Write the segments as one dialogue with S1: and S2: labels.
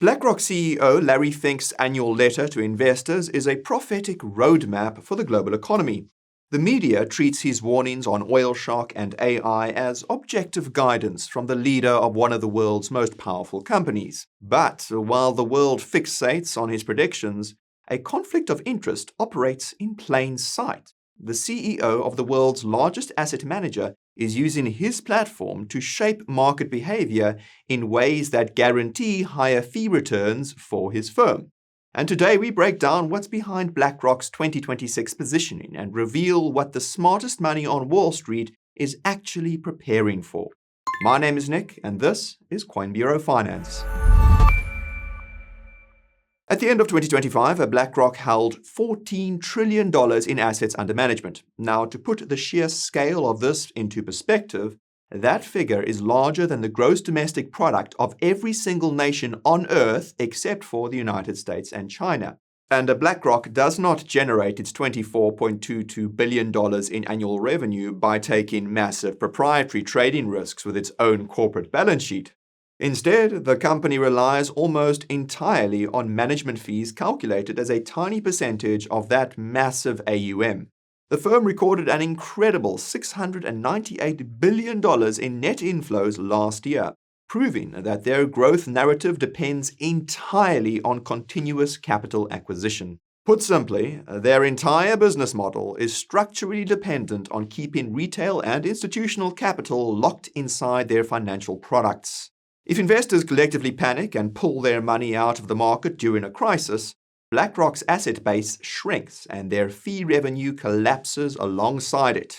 S1: BlackRock CEO Larry Fink's annual letter to investors is a prophetic roadmap for the global economy. The media treats his warnings on oil shock and AI as objective guidance from the leader of one of the world's most powerful companies. But while the world fixates on his predictions, a conflict of interest operates in plain sight. The CEO of the world's largest asset manager is using his platform to shape market behavior in ways that guarantee higher fee returns for his firm. And today we break down what's behind BlackRock's 2026 positioning and reveal what the smartest money on Wall Street is actually preparing for. My name is Nick, and this is Coin Bureau Finance. At the end of 2025, BlackRock held $14 trillion in assets under management. Now, to put the sheer scale of this into perspective, that figure is larger than the gross domestic product of every single nation on Earth except for the United States and China. And BlackRock does not generate its $24.22 billion in annual revenue by taking massive proprietary trading risks with its own corporate balance sheet. Instead, the company relies almost entirely on management fees calculated as a tiny percentage of that massive AUM. The firm recorded an incredible $698 billion in net inflows last year, proving that their growth narrative depends entirely on continuous capital acquisition. Put simply, their entire business model is structurally dependent on keeping retail and institutional capital locked inside their financial products. If investors collectively panic and pull their money out of the market during a crisis, BlackRock's asset base shrinks and their fee revenue collapses alongside it.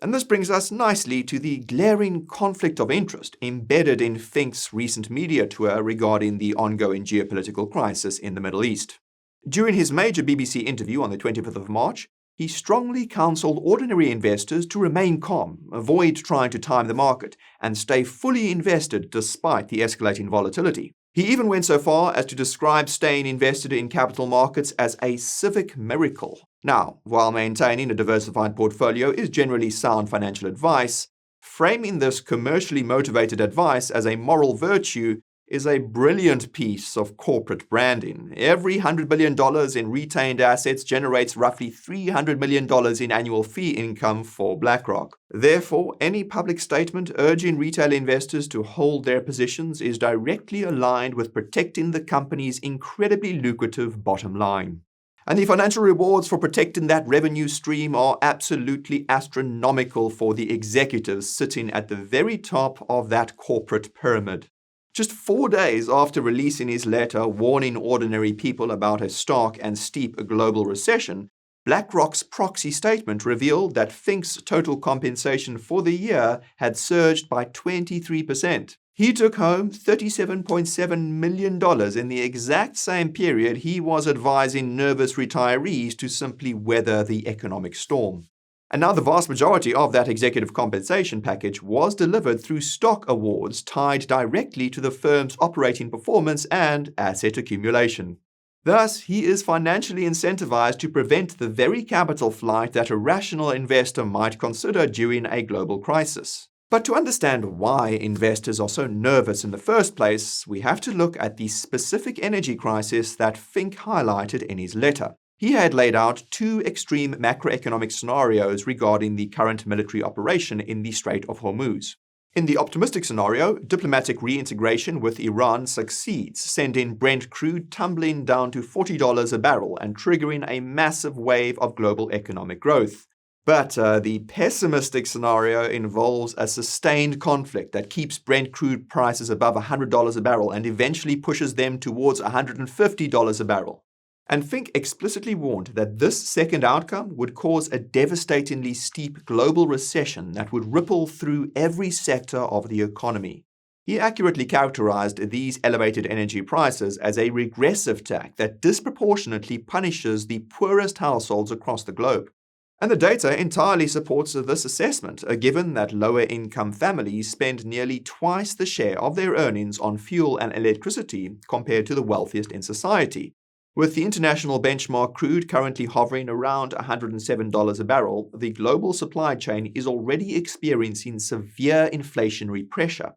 S1: And this brings us nicely to the glaring conflict of interest embedded in Fink's recent media tour regarding the ongoing geopolitical crisis in the Middle East. During his major BBC interview on the 25th of March, he strongly counseled ordinary investors to remain calm, avoid trying to time the market, and stay fully invested despite the escalating volatility. He even went so far as to describe staying invested in capital markets as a civic miracle. Now, while maintaining a diversified portfolio is generally sound financial advice, framing this commercially motivated advice as a moral virtue is a brilliant piece of corporate branding. Every $100 billion in retained assets generates roughly $300 million in annual fee income for BlackRock. Therefore, any public statement urging retail investors to hold their positions is directly aligned with protecting the company's incredibly lucrative bottom line. And the financial rewards for protecting that revenue stream are absolutely astronomical for the executives sitting at the very top of that corporate pyramid. Just 4 days after releasing his letter warning ordinary people about a stark and steep global recession, BlackRock's proxy statement revealed that Fink's total compensation for the year had surged by 23%. He took home $37.7 million in the exact same period he was advising nervous retirees to simply weather the economic storm. And now the vast majority of that executive compensation package was delivered through stock awards tied directly to the firm's operating performance and asset accumulation. Thus, he is financially incentivized to prevent the very capital flight that a rational investor might consider during a global crisis. But to understand why investors are so nervous in the first place, we have to look at the specific energy crisis that Fink highlighted in his letter. He had laid out two extreme macroeconomic scenarios regarding the current military operation in the Strait of Hormuz. In the optimistic scenario, diplomatic reintegration with Iran succeeds, sending Brent crude tumbling down to $40 a barrel and triggering a massive wave of global economic growth. But the pessimistic scenario involves a sustained conflict that keeps Brent crude prices above $100 a barrel and eventually pushes them towards $150 a barrel. And Fink explicitly warned that this second outcome would cause a devastatingly steep global recession that would ripple through every sector of the economy. He accurately characterized these elevated energy prices as a regressive tax that disproportionately punishes the poorest households across the globe. And the data entirely supports this assessment, given that lower-income families spend nearly twice the share of their earnings on fuel and electricity compared to the wealthiest in society. With the international benchmark crude currently hovering around $107 a barrel, the global supply chain is already experiencing severe inflationary pressure.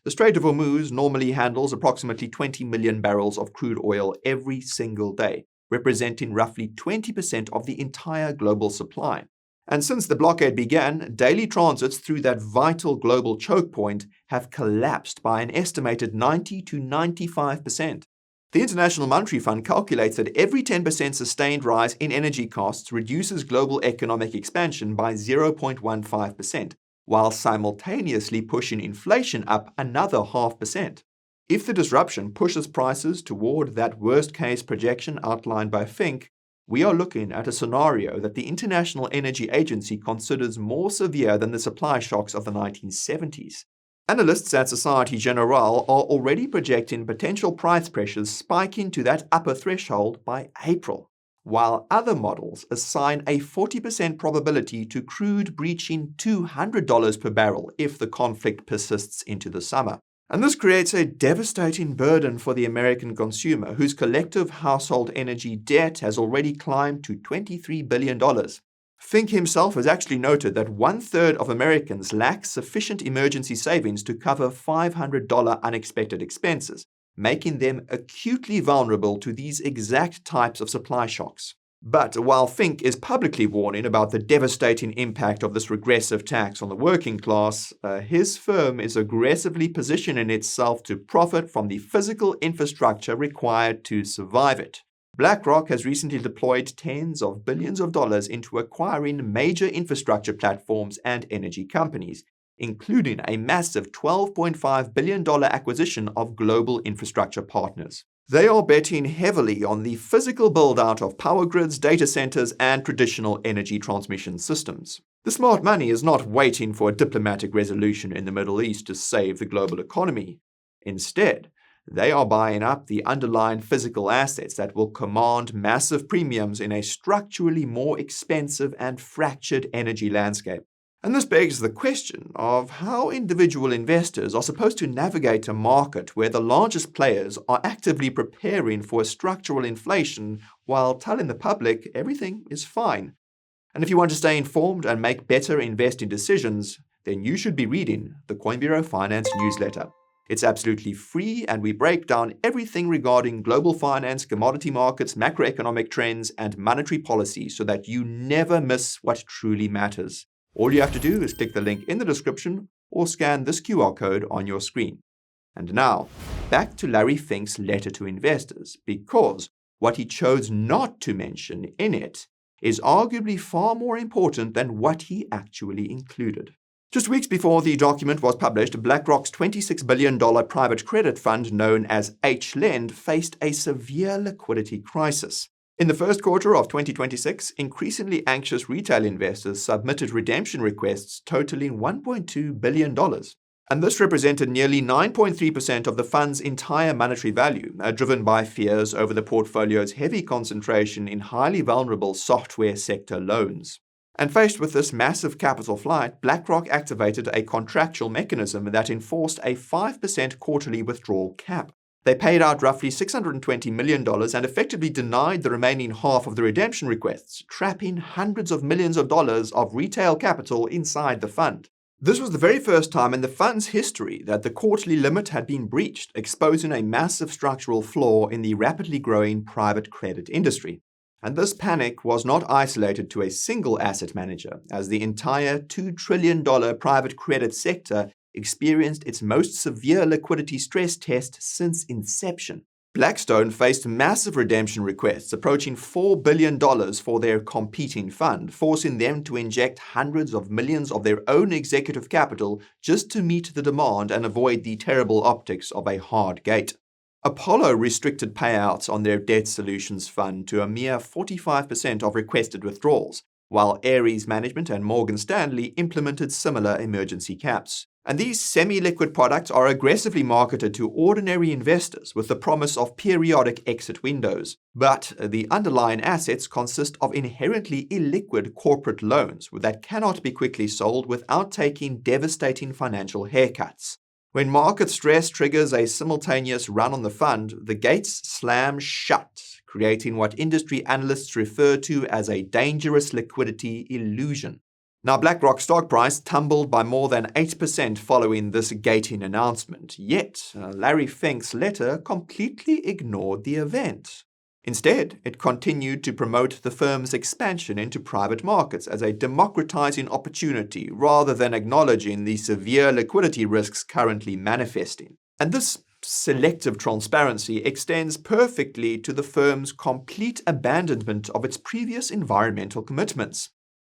S1: The Strait of Hormuz normally handles approximately 20 million barrels of crude oil every single day, representing roughly 20% of the entire global supply. And since the blockade began, daily transits through that vital global choke point have collapsed by an estimated 90 to 95%. The International Monetary Fund calculates that every 10% sustained rise in energy costs reduces global economic expansion by 0.15%, while simultaneously pushing inflation up another 0.5%. If the disruption pushes prices toward that worst-case projection outlined by Fink, we are looking at a scenario that the International Energy Agency considers more severe than the supply shocks of the 1970s. Analysts at Societe Generale are already projecting potential price pressures spiking to that upper threshold by April, while other models assign a 40% probability to crude breaching $200 per barrel if the conflict persists into the summer. And this creates a devastating burden for the American consumer, whose collective household energy debt has already climbed to $23 billion. Fink himself has actually noted that 1/3 of Americans lack sufficient emergency savings to cover $500 unexpected expenses, making them acutely vulnerable to these exact types of supply shocks. But while Fink is publicly warning about the devastating impact of this regressive tax on the working class, his firm is aggressively positioning itself to profit from the physical infrastructure required to survive it. BlackRock has recently deployed tens of billions of dollars into acquiring major infrastructure platforms and energy companies, including a massive $12.5 billion acquisition of Global Infrastructure Partners. They are betting heavily on the physical build-out of power grids, data centers, and traditional energy transmission systems. The smart money is not waiting for a diplomatic resolution in the Middle East to save the global economy. Instead, they are buying up the underlying physical assets that will command massive premiums in a structurally more expensive and fractured energy landscape. And this begs the question of how individual investors are supposed to navigate a market where the largest players are actively preparing for a structural inflation while telling the public everything is fine. And if you want to stay informed and make better investing decisions, then you should be reading the Coin Bureau Finance newsletter. It's absolutely free, and we break down everything regarding global finance, commodity markets, macroeconomic trends, and monetary policy so that you never miss what truly matters. All you have to do is click the link in the description or scan this QR code on your screen. And now, back to Larry Fink's letter to investors, because what he chose not to mention in it is arguably far more important than what he actually included. Just weeks before the document was published, BlackRock's $26 billion private credit fund known as H-Lend faced a severe liquidity crisis. In the first quarter of 2026, increasingly anxious retail investors submitted redemption requests totaling $1.2 billion. And this represented nearly 9.3% of the fund's entire monetary value, driven by fears over the portfolio's heavy concentration in highly vulnerable software sector loans. And faced with this massive capital flight, BlackRock activated a contractual mechanism that enforced a 5% quarterly withdrawal cap. They paid out roughly $620 million and effectively denied the remaining half of the redemption requests, trapping hundreds of millions of dollars of retail capital inside the fund. This was the very first time in the fund's history that the quarterly limit had been breached, exposing a massive structural flaw in the rapidly growing private credit industry. And this panic was not isolated to a single asset manager, as the entire $2 trillion private credit sector experienced its most severe liquidity stress test since inception. Blackstone faced massive redemption requests approaching $4 billion for their competing fund, forcing them to inject hundreds of millions of their own executive capital just to meet the demand and avoid the terrible optics of a hard gate. Apollo restricted payouts on their debt solutions fund to a mere 45% of requested withdrawals, while Ares Management and Morgan Stanley implemented similar emergency caps. And these semi-liquid products are aggressively marketed to ordinary investors with the promise of periodic exit windows. But the underlying assets consist of inherently illiquid corporate loans that cannot be quickly sold without taking devastating financial haircuts. When market stress triggers a simultaneous run on the fund, the gates slam shut, creating what industry analysts refer to as a dangerous liquidity illusion. Now, BlackRock's stock price tumbled by more than 8% following this gating announcement, yet Larry Fink's letter completely ignored the event. Instead, it continued to promote the firm's expansion into private markets as a democratizing opportunity rather than acknowledging the severe liquidity risks currently manifesting. And this selective transparency extends perfectly to the firm's complete abandonment of its previous environmental commitments.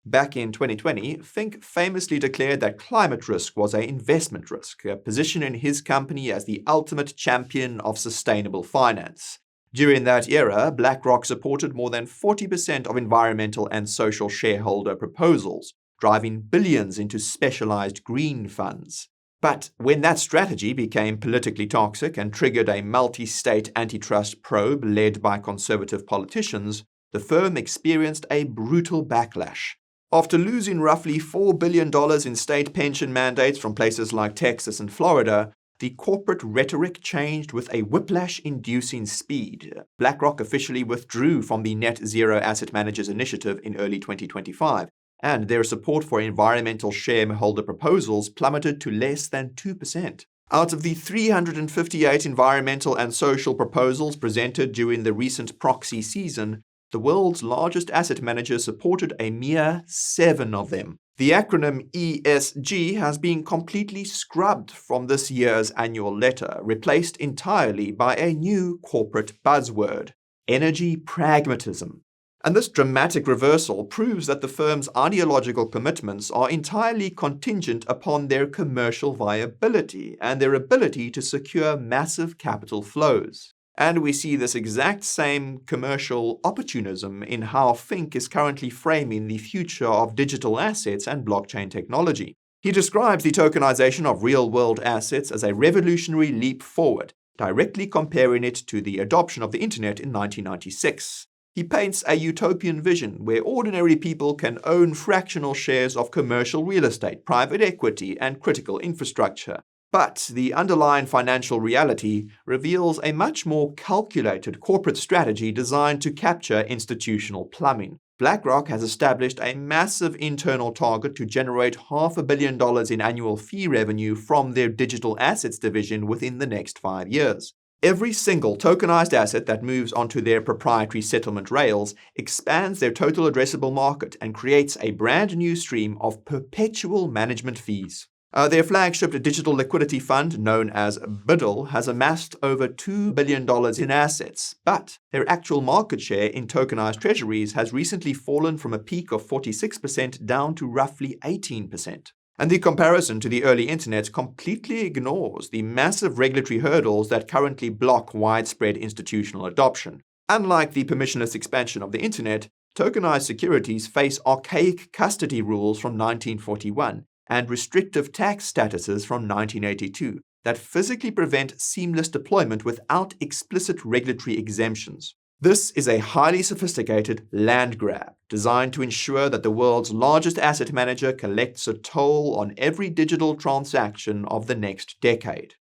S1: Back in 2020, Fink famously declared that climate risk was an investment risk, positioning his company as the ultimate champion of sustainable finance. During that era, BlackRock supported more than 40% of environmental and social shareholder proposals, driving billions into specialized green funds. But when that strategy became politically toxic and triggered a multi-state antitrust probe led by conservative politicians, the firm experienced a brutal backlash. After losing roughly $4 billion in state pension mandates from places like Texas and Florida, the corporate rhetoric changed with a whiplash-inducing speed. BlackRock officially withdrew from the Net Zero Asset Managers Initiative in early 2025, and their support for environmental shareholder proposals plummeted to less than 2%. Out of the 358 environmental and social proposals presented during the recent proxy season, the world's largest asset manager supported a mere 7 of them. The acronym ESG has been completely scrubbed from this year's annual letter, replaced entirely by a new corporate buzzword: energy pragmatism. And this dramatic reversal proves that the firm's ideological commitments are entirely contingent upon their commercial viability and their ability to secure massive capital flows. And we see this exact same commercial opportunism in how Fink is currently framing the future of digital assets and blockchain technology. He describes the tokenization of real-world assets as a revolutionary leap forward, directly comparing it to the adoption of the internet in 1996. He paints a utopian vision where ordinary people can own fractional shares of commercial real estate, private equity, and critical infrastructure. But the underlying financial reality reveals a much more calculated corporate strategy designed to capture institutional plumbing. BlackRock has established a massive internal target to generate $500 million in annual fee revenue from their digital assets division within the next 5 years. Every single tokenized asset that moves onto their proprietary settlement rails expands their total addressable market and creates a brand new stream of perpetual management fees. Their flagship digital liquidity fund, known as BUIDL, has amassed over $2 billion in assets, but their actual market share in tokenized treasuries has recently fallen from a peak of 46% down to roughly 18%. And the comparison to the early internet completely ignores the massive regulatory hurdles that currently block widespread institutional adoption. Unlike the permissionless expansion of the internet, tokenized securities face archaic custody rules from 1941 and restrictive tax statuses from 1982 that physically prevent seamless deployment without explicit regulatory exemptions. This is a highly sophisticated land grab designed to ensure that the world's largest asset manager collects a toll on every digital transaction of the next decade.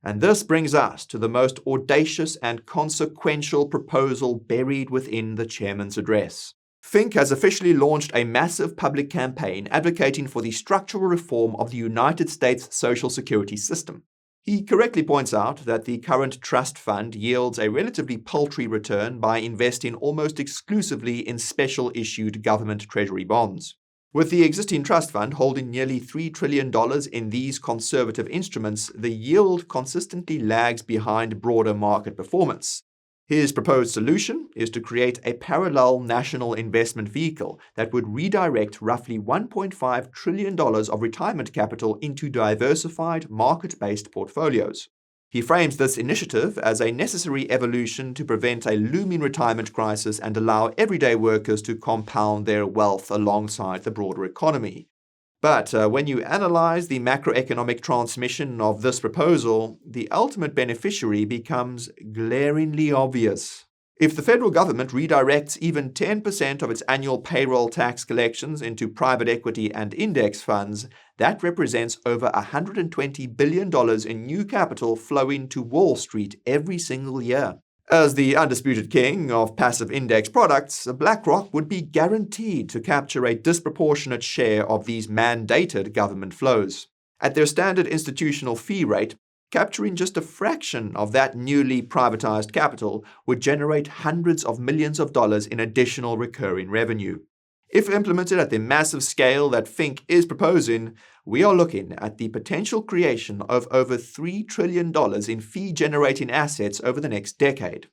S1: And this brings us to the most audacious and consequential proposal buried within the chairman's address. Fink has officially launched a massive public campaign advocating for the structural reform of the United States Social Security system. He correctly points out that the current trust fund yields a relatively paltry return by investing almost exclusively in special-issued government treasury bonds. With the existing trust fund holding nearly $3 trillion in these conservative instruments, the yield consistently lags behind broader market performance. His proposed solution is to create a parallel national investment vehicle that would redirect roughly $1.5 trillion of retirement capital into diversified, market-based portfolios. He frames this initiative as a necessary evolution to prevent a looming retirement crisis and allow everyday workers to compound their wealth alongside the broader economy. But when you analyze the macroeconomic transmission of this proposal, the ultimate beneficiary becomes glaringly obvious. If the federal government redirects even 10% of its annual payroll tax collections into private equity and index funds, that represents over $120 billion in new capital flowing to Wall Street every single year. As the undisputed king of passive index products, BlackRock would be guaranteed to capture a disproportionate share of these mandated government flows. At their standard institutional fee rate, capturing just a fraction of that newly privatized capital would generate hundreds of millions of dollars in additional recurring revenue. If implemented at the massive scale that Fink is proposing, we are looking at the potential creation of over $3 trillion in fee-generating assets over the next decade.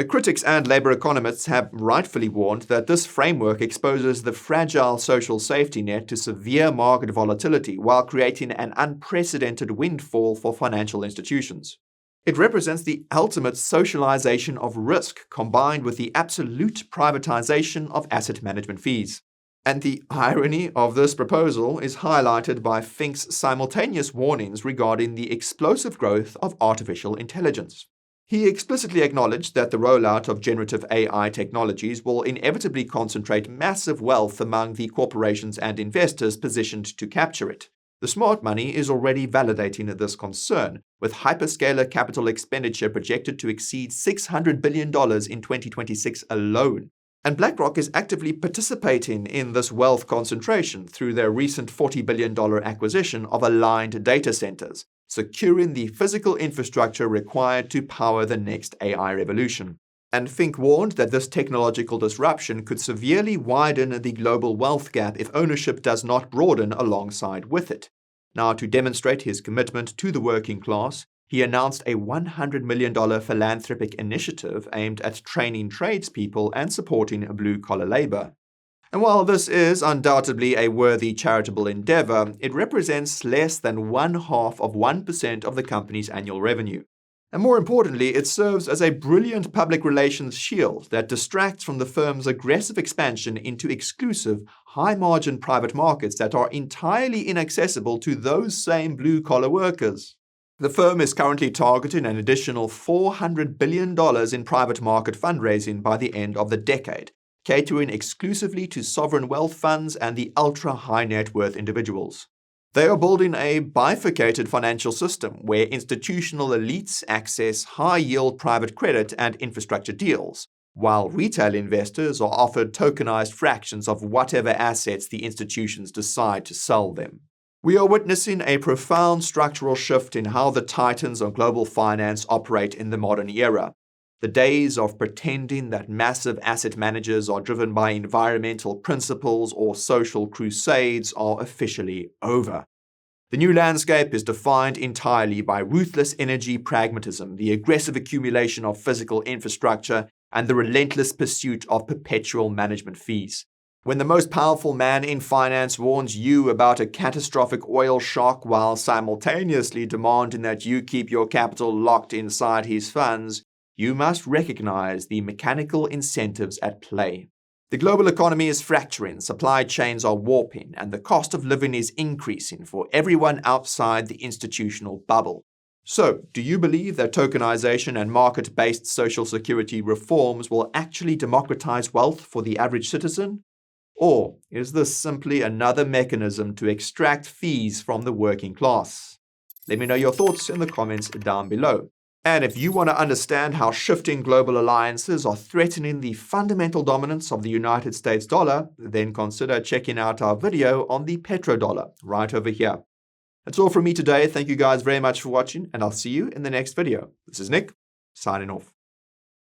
S1: Critics and labor economists have rightfully warned that this framework exposes the fragile social safety net to severe market volatility while creating an unprecedented windfall for financial institutions. It represents the ultimate socialization of risk combined with the absolute privatization of asset management fees. And the irony of this proposal is highlighted by Fink's simultaneous warnings regarding the explosive growth of artificial intelligence. He explicitly acknowledged that the rollout of generative AI technologies will inevitably concentrate massive wealth among the corporations and investors positioned to capture it. The smart money is already validating this concern, with hyperscaler capital expenditure projected to exceed $600 billion in 2026 alone. And BlackRock is actively participating in this wealth concentration through their recent $40 billion acquisition of aligned data centers, securing the physical infrastructure required to power the next AI revolution. And Fink warned that this technological disruption could severely widen the global wealth gap if ownership does not broaden alongside with it. Now, to demonstrate his commitment to the working class, he announced a $100 million philanthropic initiative aimed at training tradespeople and supporting blue-collar labor. And while this is undoubtedly a worthy charitable endeavor, it represents less than 0.5% of the company's annual revenue. And more importantly, it serves as a brilliant public relations shield that distracts from the firm's aggressive expansion into exclusive, high-margin private markets that are entirely inaccessible to those same blue-collar workers. The firm is currently targeting an additional $400 billion in private market fundraising by the end of the decade, catering exclusively to sovereign wealth funds and the ultra-high net worth individuals. They are building a bifurcated financial system where institutional elites access high-yield private credit and infrastructure deals, while retail investors are offered tokenized fractions of whatever assets the institutions decide to sell them. We are witnessing a profound structural shift in how the titans of global finance operate in the modern era. The days of pretending that massive asset managers are driven by environmental principles or social crusades are officially over. The new landscape is defined entirely by ruthless energy pragmatism, the aggressive accumulation of physical infrastructure, and the relentless pursuit of perpetual management fees. When the most powerful man in finance warns you about a catastrophic oil shock while simultaneously demanding that you keep your capital locked inside his funds, you must recognize the mechanical incentives at play. The global economy is fracturing, supply chains are warping, and the cost of living is increasing for everyone outside the institutional bubble. So, do you believe that tokenization and market-based social security reforms will actually democratize wealth for the average citizen? Or is this simply another mechanism to extract fees from the working class? Let me know your thoughts in the comments down below. And if you want to understand how shifting global alliances are threatening the fundamental dominance of the United States dollar, then consider checking out our video on the petrodollar right over here. That's all from me today. Thank you guys very much for watching, and I'll see you in the next video. This is Nick, signing off.